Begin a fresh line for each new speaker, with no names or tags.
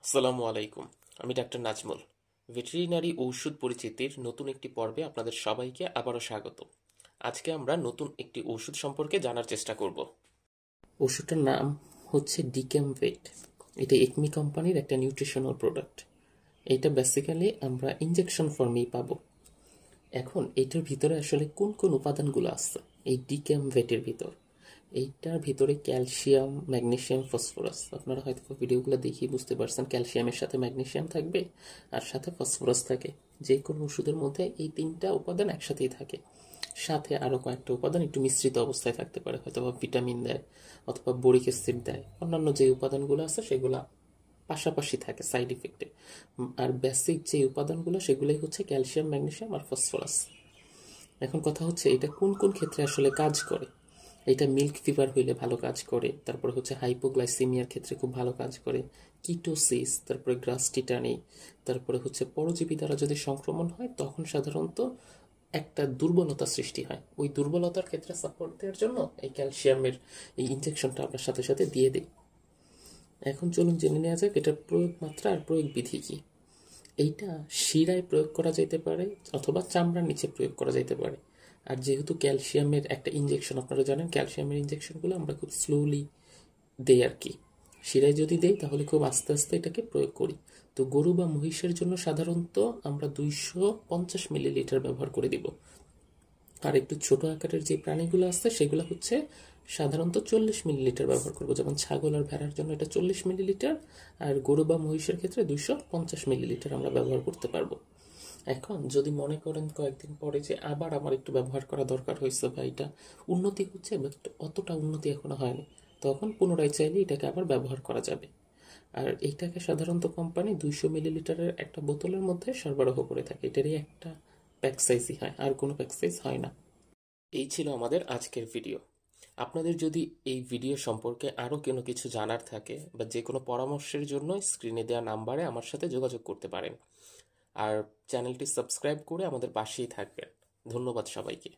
আসসালামু আলাইকুম। আমি ডাক্তার নাজমুল। ভেটেরিনারি ঔষধ পরিচিতির নতুন একটি পর্বে আপনাদের সবাইকে আবারও স্বাগত। আজকে আমরা নতুন একটি ওষুধ সম্পর্কে জানার চেষ্টা করব। ওষুধটার নাম হচ্ছে ডিক্যামভেট। এটা একমি কোম্পানির একটা নিউট্রিশনাল প্রোডাক্ট। এটা বেসিক্যালি আমরা ইনজেকশন ফর্মেই পাবো। এখন এইটার ভিতরে আসলে কোন কোন উপাদানগুলো আছে এই ডিক্যামভেটের ভিতর? এইটার ভিতরে ক্যালসিয়াম, ম্যাগনেসিয়াম, ফসফরাস। আপনারা হয়তো ভিডিওগুলো দেখিয়ে বুঝতে পারছেন ক্যালসিয়ামের সাথে ম্যাগনেসিয়াম থাকবে আর সাথে ফসফরাস থাকে। যে কোনো ওষুধের মধ্যে এই তিনটা উপাদান একসাথেই থাকে। সাথে আরও কয়েকটা উপাদান একটু মিশ্রিত অবস্থায় থাকতে পারে, হয়তো বা ভিটামিন দেয় অথবা বোরিক অ্যাসিড দেয়, অন্যান্য যে উপাদানগুলো আছে সেগুলো পাশাপাশি থাকে সাইড ইফেক্টে। আর বেসিক যে উপাদানগুলো সেগুলোই হচ্ছে ক্যালসিয়াম, ম্যাগনেসিয়াম আর ফসফরাস। এখন কথা হচ্ছে এটা কোন কোন ক্ষেত্রে আসলে কাজ করে। এটা মিল্ক ফিভার হইলে ভালো কাজ করে, তারপরে হচ্ছে হাইপোগ্লাইসেমিয়ার ক্ষেত্রে খুব ভালো কাজ করে, কিটোসিস, তারপরে গ্রাস্টিটানি, তারপরে হচ্ছে পরজীবী দ্বারা যদি সংক্রমণ হয় তখন সাধারণত একটা দুর্বলতা সৃষ্টি হয়। ওই দুর্বলতার ক্ষেত্রে সাপোর্ট দেওয়ার জন্য এই ক্যালসিয়ামের এই ইনজেকশনটা আমরা সাথে সাথে দিয়ে দিই। এখন চলুন জেনে নেওয়া যাক এটার প্রয়োগ মাত্রা আর প্রয়োগ বিধি কি। এইটা শিরায় প্রয়োগ করা যেতে পারে অথবা চামড়ার নিচে প্রয়োগ করা যেতে পারে। আর যেহেতু ক্যালসিয়ামের একটা ইনজেকশন, আপনারা জানেন ক্যালসিয়ামের ইনজেকশনগুলো আমরা খুব স্লোলি দেই আর কি। শিরায় যদি দেই তাহলে খুব আস্তে আস্তে এটাকে প্রয়োগ করি। তো গরু বা মহিষের জন্য সাধারণত আমরা 250 মিলিলিটার ব্যবহার করে দিব। আর একটু ছোট আকারের যে প্রাণীগুলো আছে সেগুলো হচ্ছে সাধারণত 40 মিলিলিটার ব্যবহার করবো। যেমন ছাগল আর ভেড়ার জন্য এটা 40 মিলিলিটার, আর গরু বা মহিষের ক্ষেত্রে 250 মিলিলিটার আমরা ব্যবহার করতে পারবো। এখন যদি মনে করেন কয়েকদিন পরে যে আবার আমার একটু ব্যবহার করা দরকার হয়েছে বা এটা উন্নতি হচ্ছে বাট অতটা উন্নতি এখনো হয়নি, তখন পুনরায় চাইলে এটাকে আবার ব্যবহার করা যাবে। আর এইটাকে সাধারণত কোম্পানি 200 মিলিলিটারের একটা বোতলের মধ্যে সরবরাহ করে থাকে। এটারই একটা প্যাক সাইজই হয়, আর কোনো প্যাক সাইজ হয় না। এই ছিল আমাদের আজকের ভিডিও। আপনাদের যদি এই ভিডিও সম্পর্কে আরও কোনো কিছু জানার থাকে বা যে কোনো পরামর্শের জন্য স্ক্রিনে দেওয়া নাম্বারে আমার সাথে যোগাযোগ করতে পারেন। আর চ্যানেলটি সাবস্ক্রাইব করে আমাদের পাশেই থাকবেন। ধন্যবাদ সবাইকে।